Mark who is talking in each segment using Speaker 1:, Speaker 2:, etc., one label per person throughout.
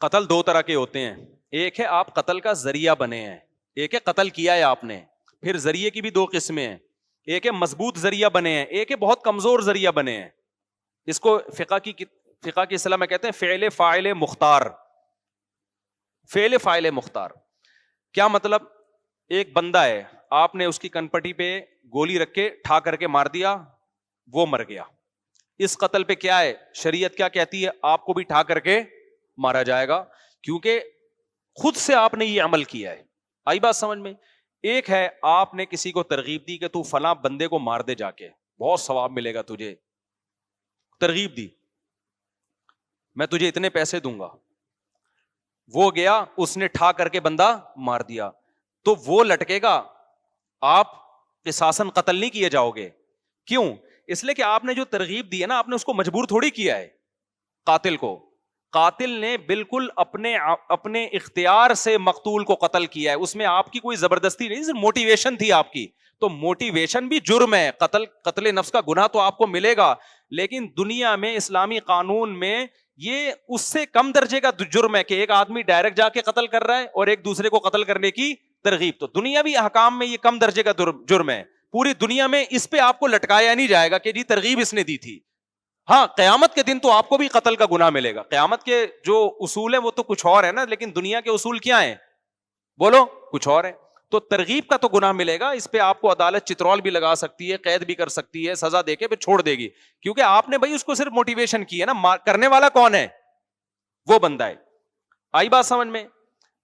Speaker 1: قتل دو طرح کے ہوتے ہیں. ایک ہے آپ قتل کا ذریعہ بنے ہیں, ایک ہے قتل کیا ہے آپ نے. پھر ذریعے کی بھی دو قسمیں ہیں, ایک ہے مضبوط ذریعہ بنے ہیں, ایک ہے بہت کمزور ذریعہ بنے ہیں. اس کو فقہ کی اصطلاح میں کہتے ہیں فعل فاعل مختار. فعل فاعل مختار کیا مطلب؟ ایک بندہ ہے, آپ نے اس کی کنپٹی پہ گولی رکھ کے ٹھا کر کے مار دیا, وہ مر گیا. اس قتل پہ کیا ہے, شریعت کیا کہتی ہے؟ آپ کو بھی ٹھا کر کے مارا جائے گا, کیونکہ خود سے آپ نے یہ عمل کیا ہے. آئی بات سمجھ میں؟ ایک ہے آپ نے کسی کو ترغیب دی کہ تو فلاں بندے کو مار دے, جا کے بہت ثواب ملے گا تجھے, ترغیب دی, میں تجھے اتنے پیسے دوں گا. وہ گیا, اس نے ٹھا کر کے بندہ مار دیا, تو وہ لٹکے گا, آپ قصاصاً قتل نہیں کیے جاؤ گے. کیوں؟ اس لیے کہ آپ نے جو ترغیب دی ہے نا, آپ نے اس کو مجبور تھوڑی کیا ہے قاتل کو. قاتل نے بالکل اپنے اختیار سے مقتول کو قتل کیا ہے, اس میں آپ کی کوئی زبردستی نہیں, صرف موٹیویشن تھی آپ کی. تو موٹیویشن بھی جرم ہے, قتل نفس کا گناہ تو آپ کو ملے گا, لیکن دنیا میں اسلامی قانون میں یہ اس سے کم درجے کا جرم ہے کہ ایک آدمی ڈائریکٹ جا کے قتل کر رہا ہے اور ایک دوسرے کو قتل کرنے کی ترغیب. تو دنیاوی احکام میں یہ کم درجے کا جرم ہے. پوری دنیا میں اس پہ آپ کو لٹکایا نہیں جائے گا کہ جی ترغیب اس نے دی تھی. ہاں, قیامت کے دن تو آپ کو بھی قتل کا گناہ ملے گا. قیامت کے جو اصول ہیں وہ تو کچھ اور ہے نا, لیکن دنیا کے اصول کیا ہیں بولو, کچھ اور ہے. تو ترغیب کا تو گناہ ملے گا, اس پہ آپ کو عدالت چترول بھی لگا سکتی ہے, قید بھی کر سکتی ہے, سزا دے کے پھر چھوڑ دے گی, کیونکہ آپ نے بھائی اس کو صرف موٹیویشن کی ہے نا. کرنے والا کون ہے؟ وہ بندہ ہے. آئی بات سمجھ میں؟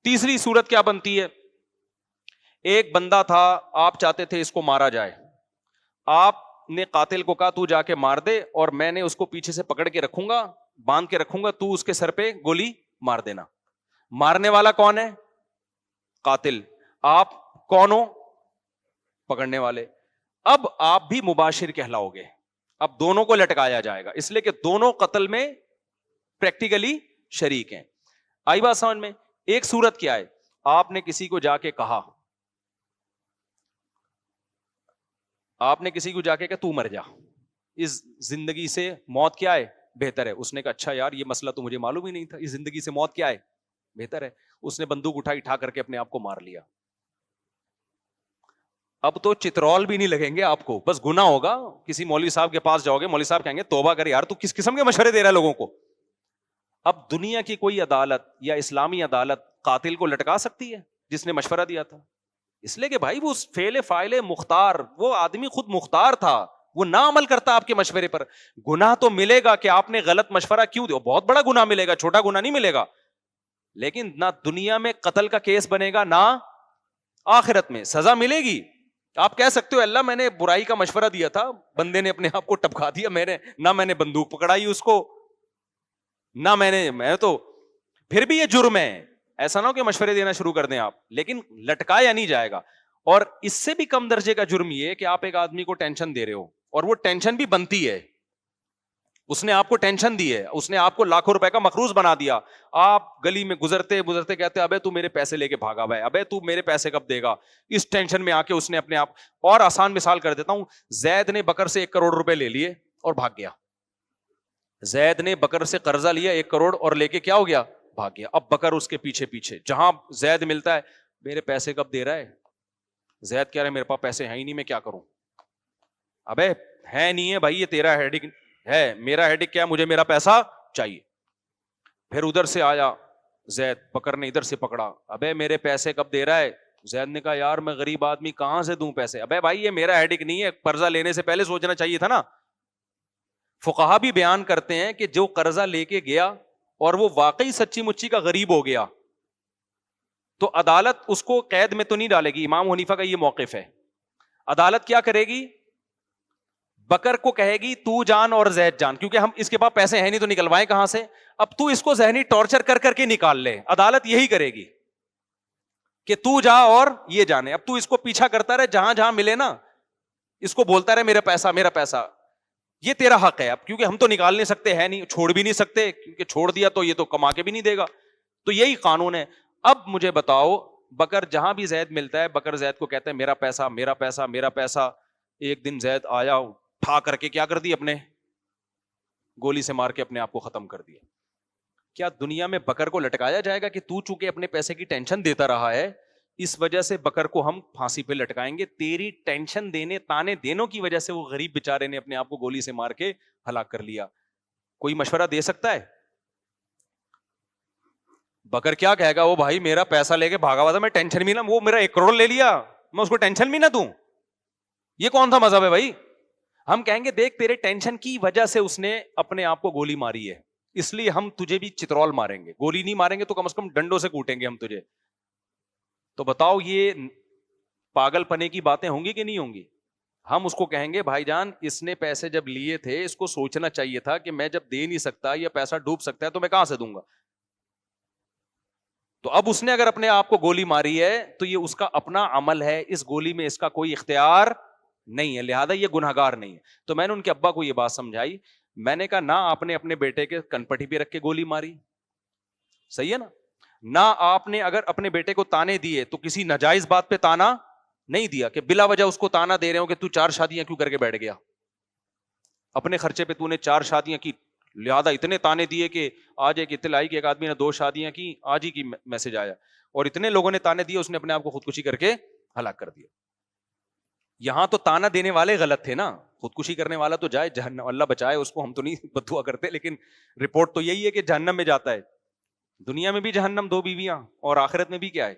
Speaker 1: تیسری صورت کیا بنتی ہے؟ ایک بندہ تھا, آپ چاہتے تھے اس کو مارا جائے, آپ نے قاتل کو کہا تو جا کے مار دے, اور میں نے اس کو پیچھے سے پکڑ کے رکھوں گا, باندھ کے رکھوں گا, تو اس کے سر پہ گولی مار دینا. مارنے والا کون ہے؟ قاتل. آپ کون ہو؟ پکڑنے والے. اب آپ بھی مباشر کہلاؤ گے. اب دونوں کو لٹکایا جائے گا, اس لیے کہ دونوں قتل میں پریکٹیکلی شریک ہیں. آئی بات سمجھ میں؟ ایک صورت کیا ہے, آپ نے کسی کو جا کے کہا, آپ نے کسی کو جا کے کہا تو مر جا, اس زندگی سے موت کیا ہے بہتر ہے. اس نے کہا اچھا یار یہ مسئلہ تو مجھے معلوم ہی نہیں تھا, اس زندگی سے موت کیا ہے بہتر ہے. اس نے بندوق اٹھا کر کے اپنے آپ کو مار لیا. اب تو چترول بھی نہیں لگیں گے آپ کو, بس گناہ ہوگا. کسی مولوی صاحب کے پاس جاؤ گے, مولوی صاحب کہیں گے توبہ کر یار, تو کس قسم کے مشورے دے رہا ہے لوگوں کو. اب دنیا کی کوئی عدالت یا اسلامی عدالت قاتل کو لٹکا سکتی ہے جس نے مشورہ دیا تھا؟ اس لیے کہ بھائی وہ فعل فاعل مختار, وہ آدمی خود مختار تھا, وہ نہ عمل کرتا آپ کے مشورے پر. گناہ تو ملے گا کہ آپ نے غلط مشورہ کیوں دیا, بہت بڑا گناہ ملے گا, چھوٹا گناہ نہیں ملے گا. لیکن نہ دنیا میں قتل کا کیس بنے گا, نہ آخرت میں سزا ملے گی. آپ کہہ سکتے ہو اللہ میں نے برائی کا مشورہ دیا تھا, بندے نے اپنے آپ کو ٹپکا دیا, میں نے بندوق پکڑائی اس کو, نہ میں تو پھر بھی یہ جرم ہے. ایسا نہ ہو کہ مشورے دینا شروع کر دیں آپ, لیکن لٹکایا نہیں جائے گا. اور اس سے بھی کم درجے کا جرم یہ ہے کہ آپ ایک آدمی کو ٹینشن دے رہے ہو, اور وہ ٹینشن بھی بنتی ہے, اس نے آپ کو ٹینشن دی ہے, اس نے آپ کو لاکھوں روپے کا مقروض بنا دیا. آپ گلی میں گزرتے کہتے ابے تو میرے پیسے لے کے بھاگا ہوا ہے, ابے تو میرے پیسے کب دے گا. اس ٹینشن میں آ کے اس نے اپنے آپ, اور آسان مثال کر دیتا ہوں, زید نے بکر سے 1 کروڑ روپے لے لیے اور بھاگ گیا. زید نے بکر سے قرضہ لیا 1 کروڑ اور لے کے کیا ہو گیا, بھاگ گیا. اب بکر اس کے پیچھے, جہاں زید ملتا ہے, میرے پیسے کب دے رہا ہے. زید کہہ رہا ہے میرے پاس پیسے ہیں ہی نہیں, میں کیا کروں. ابے ہے نہیں ہے بھائی, یہ تیرا ہیڈک ہے, میرا ہیڈک کیا, مجھے میرا پیسہ چاہیے. پھر ادھر سے آیا زید, بکر نے ادھر سے پکڑا, ابے میرے پیسے کب دے رہا ہے. زید نے کہا یار میں غریب آدمی کہاں سے دوں پیسے. ابے بھائی یہ میرا ہیڈک نہیں ہے, قرضہ لینے سے پہلے سوچنا چاہیے تھا نا. فقہا بھی بیان کرتے ہیں کہ جو قرضہ لے کے گیا اور وہ واقعی سچی مچی کا غریب ہو گیا, تو عدالت اس کو قید میں تو نہیں ڈالے گی. امام حنیفہ کا یہ موقف ہے. عدالت کیا کرے گی, بکر کو کہے گی تو جان اور زید جان, کیونکہ ہم اس کے پاس پیسے ہیں نہیں تو نکلوائیں کہاں سے. اب تو اس کو ذہنی ٹارچر کر کے نکال لے. عدالت یہی کرے گی کہ تو جا اور یہ جانے. اب تو اس کو پیچھا کرتا رہے, جہاں جہاں ملے نا اس کو بولتا رہے میرا پیسہ, یہ تیرا حق ہے. اب کیونکہ ہم تو نکال نہیں سکتے, ہے نہیں, چھوڑ بھی نہیں سکتے, کیونکہ چھوڑ دیا تو یہ تو کما کے بھی نہیں دے گا. تو یہی قانون ہے. اب مجھے بتاؤ, بکر جہاں بھی زید ملتا ہے, بکر زید کو کہتا ہے میرا پیسہ. ایک دن زید آیا, اٹھا کر کے کیا کر دی, اپنے گولی سے مار کے اپنے آپ کو ختم کر دیا. کیا دنیا میں بکر کو لٹکایا جائے گا کہ تو چونکہ اپنے پیسے کی ٹینشن دیتا رہا ہے اس وجہ سے بکر کو ہم پھانسی پہ لٹکائیں گے؟ تیری ٹینشن دینے تانے دینوں کی وجہ سے وہ غریب بیچارے نے اپنے آپ کو گولی سے مار کے ہلاک کر لیا. کوئی مشورہ دے سکتا ہے؟ بکر کیا کہے گا, وہ بھائی میرا پیسہ لے کے بھاگا ہوا تھا, میں ٹینشن بھی نہ, وہ میرا 1 کروڑ لے لیا, میں اس کو ٹینشن بھی نہ دوں. یہ کون سا مذہب ہے بھائی؟ ہم کہیں گے دیکھ تیرے ٹینشن کی وجہ سے اس نے اپنے آپ کو گولی ماری ہے, اس لیے ہم تجھے بھی چترول ماریں گے, گولی نہیں ماریں گے تو کم از کم ڈنڈوں سے کوٹیں گے ہم تجھے. تو بتاؤ یہ پاگل پنے کی باتیں ہوں گی کہ نہیں ہوں گی؟ ہم اس کو کہیں گے بھائی جان اس نے پیسے جب لیے تھے اس کو سوچنا چاہیے تھا کہ میں جب دے نہیں سکتا یا پیسہ ڈوب سکتا ہے تو میں کہاں سے دوں گا. تو اب اس نے اگر اپنے آپ کو گولی ماری ہے تو یہ اس کا اپنا عمل ہے, اس گولی میں اس کا کوئی اختیار نہیں ہے, لہذا یہ گنہگار نہیں ہے. تو میں نے ان کے ابا کو یہ بات سمجھائی, میں نے کہا نہ آپ نے اپنے بیٹے کے کنپٹی پہ رکھ کے گولی ماری, صحیح ہے نا, نہ آپ نے اگر اپنے بیٹے کو تانے دیے تو کسی ناجائز بات پہ تانا نہیں دیا کہ بلا وجہ اس کو تانا دے رہے ہو کہ تو 4 شادیاں کیوں کر کے بیٹھ گیا, اپنے خرچے پہ تو نے 4 شادیاں کی, لہذا اتنے تانے دیے کہ آج ایک اطلاع آئی کہ ایک آدمی نے 2 شادیاں کی, آج ہی کی میسج آیا, اور اتنے لوگوں نے تانے دیے اس نے اپنے آپ کو خودکشی کر کے ہلاک کر دیا. یہاں تو تانا دینے والے غلط تھے نا, خودکشی کرنے والا تو جائے جہنم, اللہ بچائے اس کو, ہم تو نہیں بد دعا کرتے, لیکن رپورٹ تو یہی ہے کہ جہنم میں جاتا ہے. دنیا میں بھی جہنم 2 بیویاں, اور آخرت میں بھی کیا ہے,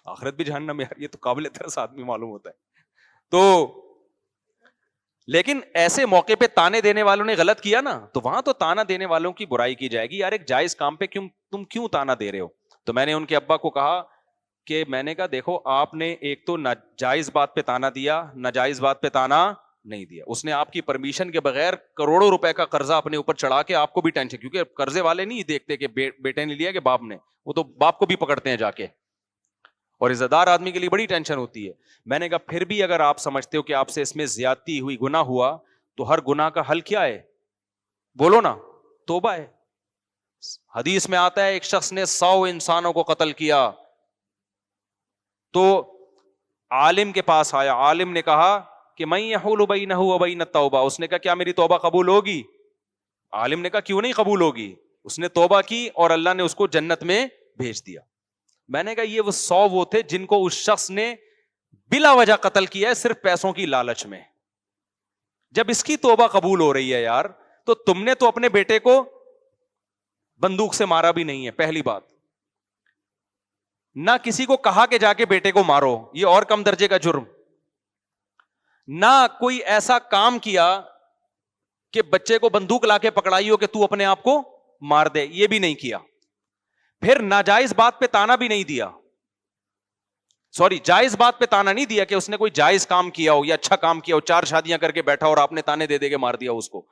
Speaker 1: آخرت بھی جہنم. یار یہ تو قابل ترس آدمی معلوم ہوتا ہے. تو لیکن ایسے موقع پہ تانے دینے والوں نے غلط کیا نا, تو وہاں تو تانا دینے والوں کی برائی کی جائے گی. یار ایک جائز کام پہ تم کیوں تانا دے رہے ہو؟ تو میں نے ان کے ابا کو کہا کہ میں نے کہا دیکھو آپ نے ایک تو ناجائز بات پہ تانا دیا, ناجائز بات پہ تانا نہیں دیا. اس نے آپ کی پرمیشن کے بغیر کروڑوں روپے کا قرضہ اپنے اوپر چڑھا کے آپ کو بھی ٹینشن, کیونکہ قرضے والے نہیں دیکھتے کہ بیٹے نے لیا کہ باپ نے, وہ تو باپ کو بھی پکڑتے ہیں جا کے, اور عزت دار آدمی کے لیے بڑی ٹینشن ہوتی ہے. میں نے کہا پھر بھی اگر آپ سمجھتے ہو کہ آپ سے اس میں زیادتی ہوئی, گناہ ہوا, تو ہر گناہ کا حل کیا ہے؟ بولو نا, توبہ ہے. حدیث میں آتا ہے ایک شخص نے 100 انسانوں کو قتل کیا, تو عالم کے پاس آیا, عالم نے کہا کہ من یحول بینہ و بین التوبہ, اس نے کہا کیا میری توبہ قبول ہوگی؟ عالم نے کہا کیوں نہیں قبول ہوگی. اس نے توبہ کی اور اللہ نے اس کو جنت میں بھیج دیا. میں نے کہا یہ وہ 100 وہ تھے جن کو اس شخص نے بلا وجہ قتل کیا ہے صرف پیسوں کی لالچ میں. جب اس کی توبہ قبول ہو رہی ہے یار, تو تم نے تو اپنے بیٹے کو بندوق سے مارا بھی نہیں ہے, پہلی بات. نہ کسی کو کہا کہ جا کے بیٹے کو مارو, یہ اور کم درجے کا جرم. نہ کوئی ایسا کام کیا کہ بچے کو بندوق لا کے پکڑائی ہو کہ تو اپنے آپ کو مار دے, یہ بھی نہیں کیا. پھر ناجائز بات پہ تانا بھی نہیں دیا, جائز بات پہ تانا نہیں دیا کہ اس نے کوئی جائز کام کیا ہو یا اچھا کام کیا ہو, 4 شادیاں کر کے بیٹھا اور آپ نے تانے دے دے کے مار دیا اس کو,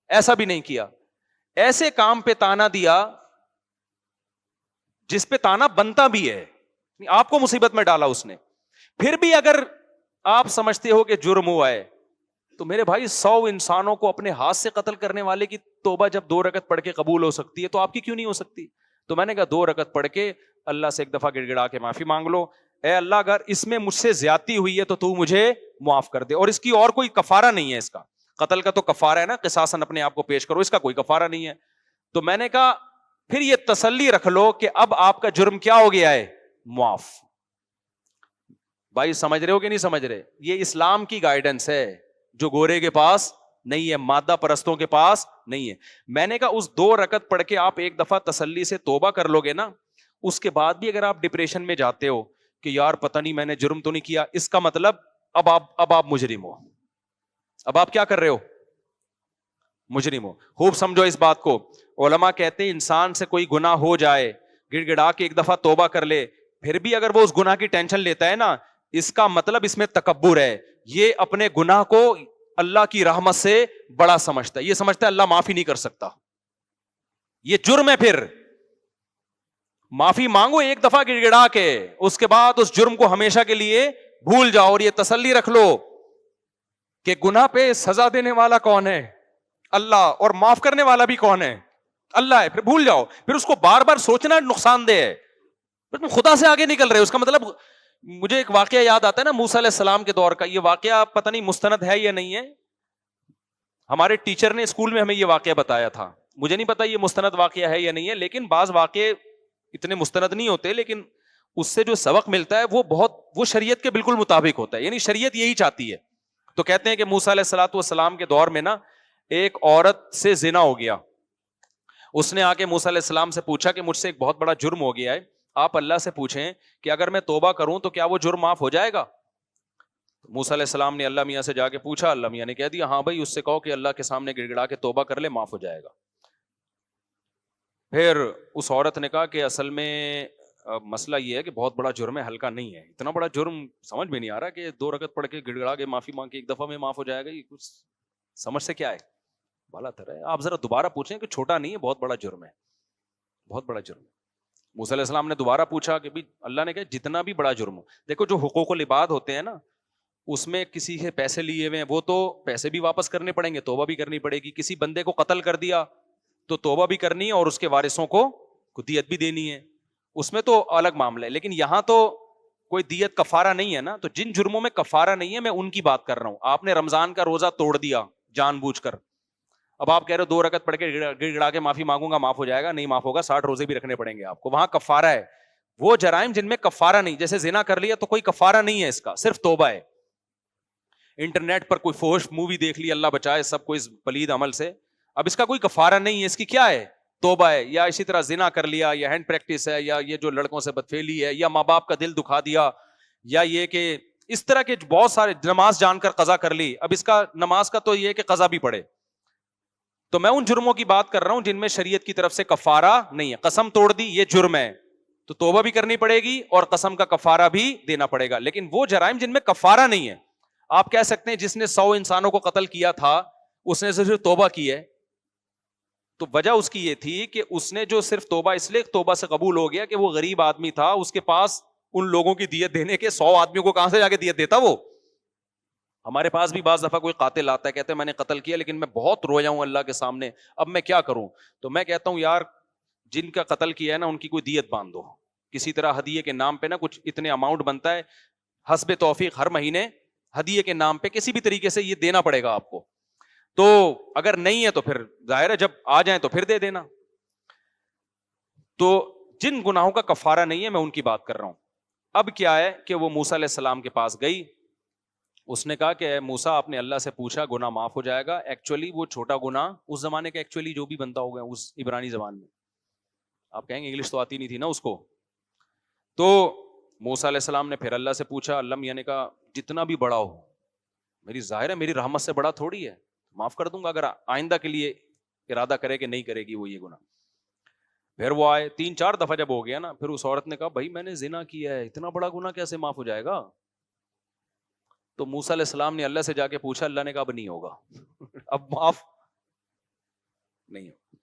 Speaker 1: ایسا بھی نہیں کیا. ایسے کام پہ تانا دیا جس پہ تانا بنتا بھی ہے, آپ کو مصیبت میں ڈالا اس نے. پھر بھی اگر آپ سمجھتے ہو کہ جرم ہوا ہے, تو میرے بھائی 100 انسانوں کو اپنے ہاتھ سے قتل کرنے والے کی توبہ جب 2 رکعت پڑھ کے قبول ہو سکتی ہے, تو آپ کی کیوں نہیں ہو سکتی؟ تو میں نے کہا 2 رکعت پڑھ کے اللہ سے ایک دفعہ گڑ گڑا کے معافی مانگ لو, اے اللہ اگر اس میں مجھ سے زیادتی ہوئی ہے تو تو مجھے معاف کر دے, اور اس کی اور کوئی کفارہ نہیں ہے. اس کا قتل کا تو کفارہ ہے نا, قصاصاً اپنے آپ کو پیش کرو, اس کا کوئی کفارہ نہیں ہے. تو میں نے کہا پھر یہ تسلی رکھ لو کہ اب آپ کا جرم کیا ہو گیا ہے, معاف. بھائی سمجھ رہے ہو کہ نہیں سمجھ رہے؟ یہ اسلام کی گائیڈنس ہے جو گورے کے پاس نہیں ہے, مادہ پرستوں کے پاس نہیں ہے. میں نے کہا اس 2 رکعت پڑھ کے آپ ایک دفعہ تسلی سے توبہ کر لو گے نا, اس کے بعد بھی اگر آپ ڈپریشن میں جاتے ہو کہ یار پتہ نہیں میں نے جرم تو نہیں کیا, اس کا مطلب اب آپ مجرم ہو. اب آپ کیا کر رہے ہو؟ مجرم ہو. خوب سمجھو اس بات کو. علماء کہتے ہیں انسان سے کوئی گناہ ہو جائے, گڑ گڑا کے ایک دفعہ توبہ کر لے, پھر بھی اگر وہ اس گناہ کی ٹینشن لیتا ہے نا, اس کا مطلب اس میں تکبر ہے. یہ اپنے گناہ کو اللہ کی رحمت سے بڑا سمجھتا ہے, یہ سمجھتا ہے اللہ معافی نہیں کر سکتا, یہ جرم ہے. پھر معافی مانگو ایک دفعہ گڑ گڑا کے, اس کے بعد اس جرم کو ہمیشہ کے لیے بھول جاؤ, اور یہ تسلی رکھ لو کہ گناہ پہ سزا دینے والا کون ہے؟ اللہ, اور معاف کرنے والا بھی کون ہے؟ اللہ ہے. پھر بھول جاؤ, پھر اس کو بار بار سوچنا نقصان دہ ہے, پھر تم خدا سے آگے نکل رہے ہو. اس کا مطلب مجھے ایک واقعہ یاد آتا ہے نا موسیٰ علیہ السلام کے دور کا. یہ واقعہ پتہ نہیں مستند ہے یا نہیں ہے, ہمارے ٹیچر نے اسکول میں ہمیں یہ واقعہ بتایا تھا. مجھے نہیں پتا یہ مستند واقعہ ہے یا نہیں ہے, لیکن بعض واقعے اتنے مستند نہیں ہوتے, لیکن اس سے جو سبق ملتا ہے وہ شریعت کے بالکل مطابق ہوتا ہے, یعنی شریعت یہی چاہتی ہے. تو کہتے ہیں کہ موسیٰ علیہ الصلوۃ والسلام کے دور میں نا ایک عورت سے زنا ہو گیا. اس نے آ کے موسیٰ علیہ السلام سے پوچھا کہ مجھ سے ایک بہت بڑا جرم ہو گیا ہے, آپ اللہ سے پوچھیں کہ اگر میں توبہ کروں تو کیا وہ جرم معاف ہو جائے گا. موسیٰ علیہ السلام نے اللہ میاں سے جا کے پوچھا, اللہ میاں نے کہہ دیا ہاں بھائی, اس سے کہو کہ اللہ کے سامنے گڑ گڑا کے توبہ کر لے, معاف ہو جائے گا. پھر اس عورت نے کہا کہ اصل میں مسئلہ یہ ہے کہ بہت بڑا جرم ہے, ہلکا نہیں ہے, اتنا بڑا جرم سمجھ میں نہیں آ رہا کہ 2 رکعت پڑھ کے گڑ گڑا کے معافی مانگ کے ایک دفعہ میں معاف ہو جائے گا, یہ کچھ سمجھ سے کیا ہے, بالا تر ہے. آپ ذرا دوبارہ پوچھیں کہ چھوٹا نہیں ہے, بہت بڑا جرم ہے, بہت بڑا جرم ہے. موسیٰ علیہ السلام نے دوبارہ پوچھا کہ اللہ نے کہا جتنا بھی بڑا جرم ہو, دیکھو جو حقوق العباد ہوتے ہیں نا, اس میں کسی سے پیسے لیے ہوئے ہیں وہ تو پیسے بھی واپس کرنے پڑیں گے, توبہ بھی کرنی پڑے گی. کسی بندے کو قتل کر دیا تو توبہ بھی کرنی ہے اور اس کے وارثوں کو دیت بھی دینی ہے, اس میں تو الگ معاملہ ہے. لیکن یہاں تو کوئی دیت کفارہ نہیں ہے نا, تو جن جرموں میں کفارہ نہیں ہے میں ان کی بات کر رہا ہوں. آپ نے رمضان کا روزہ توڑ دیا جان بوجھ کر, اب آپ کہہ رہے ہو 2 رکعت پڑھ کے گڑ گڑا کے معافی مانگوں گا معاف ہو جائے گا, نہیں معاف ہوگا, 60 روزے بھی رکھنے پڑیں گے آپ کو. وہاں کفارہ ہے. وہ جرائم جن میں کفارہ نہیں, جیسے زنا کر لیا تو کوئی کفارہ نہیں ہے, اس کا صرف توبہ ہے. انٹرنیٹ پر کوئی فحش مووی دیکھ لی, اللہ بچائے سب کو اس پلید عمل سے, اب اس کا کوئی کفارہ نہیں ہے, اس کی کیا ہے, توبہ ہے. یا اسی طرح زنا کر لیا, یا ہینڈ پریکٹس ہے, یا یہ جو لڑکوں سے بدفعلی ہے, یا ماں باپ کا دل دکھا دیا, یا یہ کہ اس طرح کے بہت سارے, نماز جان کر قضا کر لی, اب اس کا نماز کا تو یہ کہ قضا بھی پڑے. تو میں ان جرموں کی بات کر رہا ہوں جن میں شریعت کی طرف سے کفارہ نہیں ہے. قسم توڑ دی یہ جرم ہے تو توبہ بھی کرنی پڑے گی اور قسم کا کفارہ بھی دینا پڑے گا. لیکن وہ جرائم جن میں کفارہ نہیں ہے, آپ کہہ سکتے ہیں جس نے 100 انسانوں کو قتل کیا تھا اس نے صرف توبہ کی ہے, تو وجہ اس کی یہ تھی کہ اس نے جو صرف توبہ, اس لیے توبہ سے قبول ہو گیا کہ وہ غریب آدمی تھا, اس کے پاس ان لوگوں کی دیت دینے کے 100 آدمیوں کو کہاں سے جا کے دیت دیتا. وہ ہمارے پاس بھی بعض دفعہ کوئی قاتل آتا ہے, کہتے ہیں میں نے قتل کیا لیکن میں بہت رویا ہوں اللہ کے سامنے, اب میں کیا کروں. تو میں کہتا ہوں یار جن کا قتل کیا ہے نا ان کی کوئی دیت باندھ دو, کسی طرح ہدیے کے نام پہ نا کچھ اتنے اماؤنٹ بنتا ہے, حسب توفیق ہر مہینے ہدیے کے نام پہ کسی بھی طریقے سے یہ دینا پڑے گا آپ کو. تو اگر نہیں ہے تو پھر ظاہر ہے جب آ جائیں تو پھر دے دینا. تو جن گناہوں کا کفارہ نہیں ہے میں ان کی بات کر رہا ہوں. اب کیا ہے کہ وہ موسیٰ علیہ السلام کے پاس گئی, اس نے کہا کہ اے موسیٰ آپ نے اللہ سے پوچھا گناہ معاف ہو جائے گا. ایکچولی وہ چھوٹا گناہ اس زمانے کا, ایکچولی جو بھی بنتا ہوگا اس عبرانی زبان میں, آپ کہیں گے انگلش تو آتی نہیں تھی نا اس کو. تو موسیٰ علیہ السلام نے پھر اللہ سے پوچھا, اللہ میاں نے کہا جتنا بھی بڑا ہو, میری ظاہر ہے میری رحمت سے بڑا تھوڑی ہے, معاف کر دوں گا اگر آئندہ کے لیے ارادہ کرے کہ نہیں کرے گی وہ یہ گناہ. پھر وہ آئے 3-4 دفعہ جب ہو گیا نا, پھر اس عورت نے کہا بھائی میں نے زنا کیا ہے, اتنا بڑا گناہ کیسے معاف ہو جائے گا. تو موسیٰ علیہ السلام نے اللہ سے جا کے پوچھا, اللہ نے کہا اب نہیں ہوگا, اب معاف نہیں ہوگا.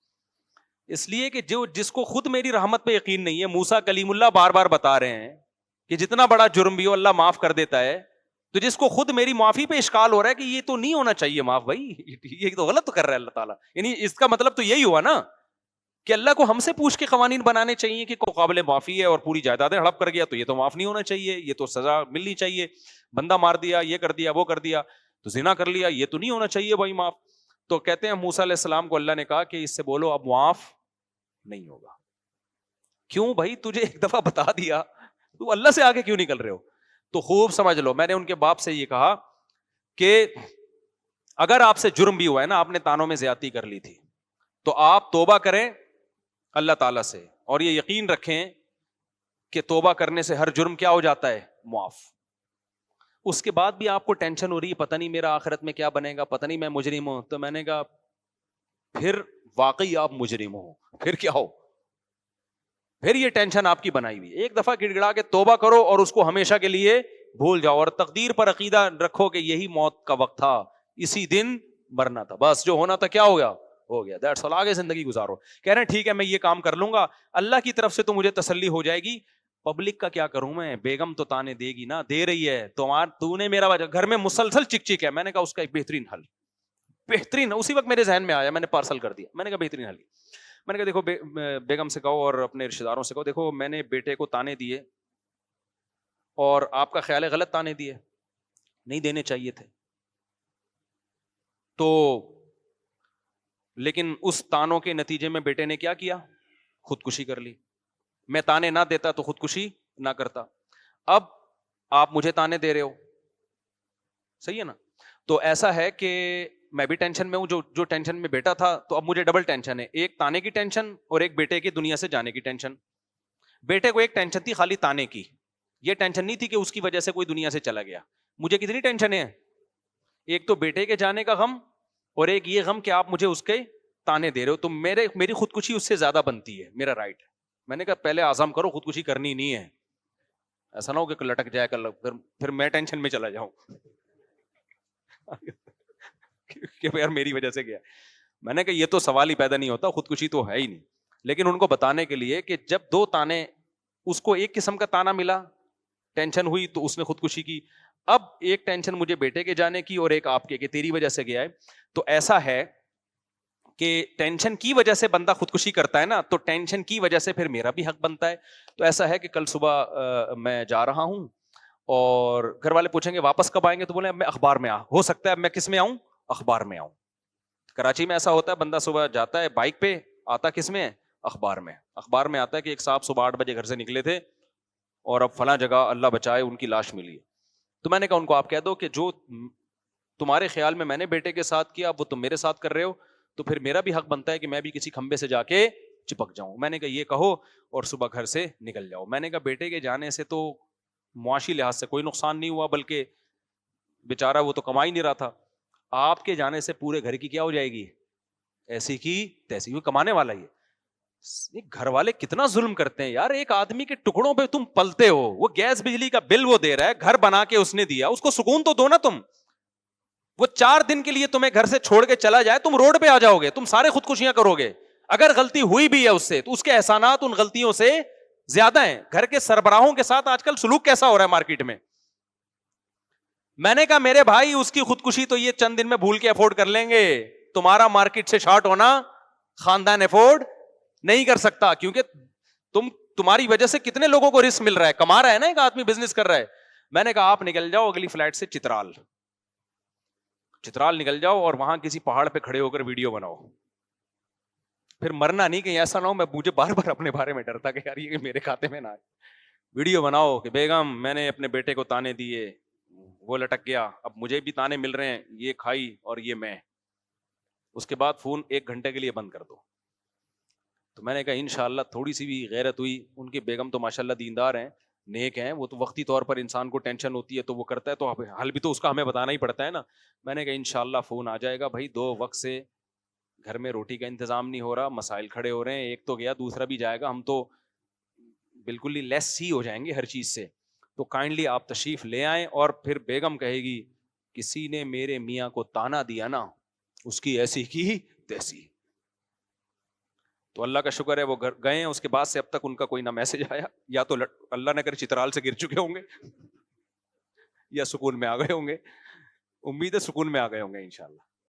Speaker 1: اس لیے کہ جو جس کو خود میری رحمت پہ یقین نہیں ہے, موسیٰ کلیم اللہ بار بار بتا رہے ہیں کہ جتنا بڑا جرم بھی ہو اللہ معاف کر دیتا ہے, تو جس کو خود میری معافی پہ اشکال ہو رہا ہے کہ یہ تو نہیں ہونا چاہیے معاف, بھائی یہ تو غلط کر رہا ہے اللہ تعالیٰ, یعنی اس کا مطلب تو یہی ہوا نا کہ اللہ کو ہم سے پوچھ کے قوانین بنانے چاہیے کہ کوئی قابل معافی ہے اور پوری جائیدادیں ہڑپ کر گیا تو یہ تو معاف نہیں ہونا چاہیے, یہ تو سزا ملنی چاہیے. بندہ مار دیا, یہ کر دیا, وہ کر دیا, تو زنا کر لیا, یہ تو نہیں ہونا چاہیے بھائی معاف. تو کہتے ہیں موسیٰ علیہ السلام کو اللہ نے کہا کہ اس سے بولو اب معاف نہیں ہوگا. کیوں بھائی, تجھے ایک دفعہ بتا دیا, تو اللہ سے آگے کیوں نکل رہے ہو. تو خوب سمجھ لو, میں نے ان کے باپ سے یہ کہا کہ اگر آپ سے جرم بھی ہوا ہے نا, آپ نے تانوں میں زیادتی کر لی تھی, تو آپ توبہ کریں اللہ تعالیٰ سے, اور یہ یقین رکھیں کہ توبہ کرنے سے ہر جرم کیا ہو جاتا ہے, معاف. اس کے بعد بھی آپ کو ٹینشن ہو رہی ہے, پتہ نہیں میرا آخرت میں کیا بنے گا, پتہ نہیں میں مجرم ہوں. تو میں نے کہا پھر واقعی آپ مجرم ہو, پھر کیا ہو, پھر یہ ٹینشن آپ کی بنائی ہوئی. ایک دفعہ گڑ گڑا کے توبہ کرو اور اس کو ہمیشہ کے لیے بھول جاؤ, اور تقدیر پر عقیدہ رکھو کہ یہی موت کا وقت تھا, اسی دن مرنا تھا, بس جو ہونا تھا کیا ہو گیا, ہو گیا, دیٹس آل, آگے زندگی گزارو. کہہ رہے ہیں ٹھیک ہے میں یہ کام کر لوں گا, اللہ کی طرف سے تو مجھے تسلی ہو جائے گی, پبلک کا کیا کروں میں, بیگم تو تانے دے گی نا, دے رہی ہے, تو نے میرا گھر میں مسلسل چک چک ہے. میں نے کہا اس کا ایک بہترین حل, بہترین, اسی وقت میرے ذہن میں آیا, میں نے پارسل کر دیا. میں نے کہا بہترین حل, میں نے کہا دیکھو بیگم سے کہو اور اپنے رشتے داروں سے کہو, دیکھو میں نے بیٹے کو تانے دیے اور آپ کا خیال ہے غلط تانے دیے, نہیں دینے چاہیے تھے, تو لیکن اس تانوں کے نتیجے میں بیٹے نے کیا کیا؟ خودکشی کر لی. میں تانے نہ دیتا تو خودکشی نہ کرتا. اب آپ مجھے تانے دے رہے ہو, صحیح ہے نا؟ تو ایسا ہے کہ میں بھی ٹینشن میں ہوں, جو ٹینشن میں بیٹا تھا تو اب مجھے ڈبل ٹینشن ہے, ایک تانے کی ٹینشن اور ایک بیٹے کی دنیا سے جانے کی ٹینشن. بیٹے کو ایک ٹینشن تھی خالی تانے کی, یہ ٹینشن نہیں تھی کہ اس کی وجہ سے کوئی دنیا سے چلا گیا. مجھے کتنی ٹینشن ہے, ایک تو بیٹے کے جانے کا غم اور ایک یہ غم کہ آپ مجھے اس کے تانے دے رہے ہو, تو میری خودکشی اس سے زیادہ بنتی ہے, میرا رائٹ ہے. میں نے کہا پہلے عزم کرو, خودکشی کرنی نہیں ہے, ایسا نہ ہو کہ لٹک جائے کل پھر میں ٹینشن میں چلا جاؤں کہ یار میری وجہ سے گیا. میں نے کہا یہ تو سوال ہی پیدا نہیں ہوتا, خودکشی تو ہے ہی نہیں. لیکن ان کو بتانے کے لیے کہ جب دو تانے, اس کو ایک قسم کا تانا ملا, ٹینشن ہوئی تو اس نے خودکشی کی. اب ایک ٹینشن مجھے بیٹے کے جانے کی اور ایک آپ کے کہ تیری وجہ سے گیا ہے. تو ایسا ہے کہ ٹینشن کی وجہ سے بندہ خودکشی کرتا ہے نا, تو ٹینشن کی وجہ سے پھر میرا بھی حق بنتا ہے. تو ایسا ہے کہ کل صبح میں جا رہا ہوں اور گھر والے پوچھیں گے واپس کب آئیں گے, تو بولے اب میں اخبار میں ہو سکتا ہے اب میں کس میں آؤں, اخبار میں آؤں. کراچی میں ایسا ہوتا ہے, بندہ صبح جاتا ہے بائک پہ, آتا کس میں ہے, اخبار میں. اخبار میں آتا ہے کہ ایک صاحب صبح 8 بجے گھر سے نکلے تھے اور اب فلاں جگہ اللہ بچائے ان کی لاش ملی. تو میں نے کہا ان کو آپ کہہ دو کہ جو تمہارے خیال میں نے بیٹے کے ساتھ کیا وہ تم میرے ساتھ کر رہے ہو, تو پھر میرا بھی حق بنتا ہے کہ میں بھی کسی کھمبے سے جا کے چپک جاؤں. میں نے کہا یہ کہو اور صبح گھر سے نکل جاؤ. میں نے کہا بیٹے کے جانے سے تو معاشی لحاظ سے کوئی نقصان نہیں ہوا, بلکہ بیچارہ وہ تو کما ہی نہیں رہا تھا. آپ کے جانے سے پورے گھر کی کیا ہو جائے گی, ایسی کی تیسی, وہ کمانے والا ہی ہے. گھر والے کتنا ظلم کرتے ہیں یار, ایک آدمی کے ٹکڑوں پہ تم پلتے ہو, وہ گیس بجلی کا بل وہ دے رہا ہے, گھر بنا کے اس نے دیا, اس کو سکون تو دو نا تم. وہ 4 دن کے لیے تمہیں گھر سے چھوڑ کے چلا جائے, تم روڈ پہ آ جاؤ گے, تم سارے خودکشیاں کرو گے. اگر غلطی ہوئی بھی ہے اس سے تو اس کے احسانات ان غلطیوں سے زیادہ ہیں. گھر کے سربراہوں کے ساتھ آج کل سلوک کیسا ہو رہا ہے مارکیٹ میں. میں نے کہا میرے بھائی اس کی خودکشی تو یہ چند دن میں بھول کے افورڈ کر لیں گے, تمہارا مارکیٹ سے شارٹ ہونا خاندان افورڈ نہیں کر سکتا, کیونکہ تمہاری وجہ سے کتنے لوگوں کو رسک مل رہا ہے, کما رہا ہے نا ایک آدمی, بزنس کر رہا ہے. میں نے کہا آپ نکل جاؤ اگلی فلائٹ سے چترال نکل جاؤ اور وہاں کسی پہاڑ پہ کھڑے ہو کر ویڈیو بناؤ. پھر مرنا نہیں, کہیں ایسا نہ ہو, میں مجھے بار بار اپنے بارے میں ڈرتا کہ یار یہ میرے کھاتے میں نہ آئے. ویڈیو بناؤ کہ بیگم میں نے اپنے بیٹے کو تانے دیے, وہ لٹک گیا, اب مجھے بھی تانے مل رہے ہیں, یہ کھائی اور یہ میں. اس کے بعد فون 1 گھنٹے کے لیے بند کر دو. تو میں نے کہا انشاءاللہ تھوڑی سی بھی غیرت ہوئی. ان کی بیگم تو ماشاءاللہ دیندار ہیں, نیک ہیں, وہ تو وقتی طور پر انسان کو ٹینشن ہوتی ہے تو وہ کرتا ہے, تو حل بھی تو اس کا ہمیں بتانا ہی پڑتا ہے نا. میں نے کہا انشاءاللہ فون آ جائے گا بھائی, 2 وقت سے گھر میں روٹی کا انتظام نہیں ہو رہا, مسائل کھڑے ہو رہے ہیں, ایک تو گیا دوسرا بھی جائے گا, ہم تو بالکل ہی لیس ہی ہو جائیں گے ہر چیز سے. تو کائنڈلی آپ تشریف لے آئیں. اور پھر بیگم کہے گی کسی نے میرے میاں کو تانا دیا نا, اس کی ایسی کی تیسی. تو اللہ کا شکر ہے وہ گئے ہیں, اس کے بعد سے اب تک ان کا کوئی نہ میسج آیا, یا تو اللہ نے کر چترال سے گر چکے ہوں گے یا سکون میں آ گئے ہوں گے. امید ہے سکون میں آ گئے ہوں گے انشاءاللہ.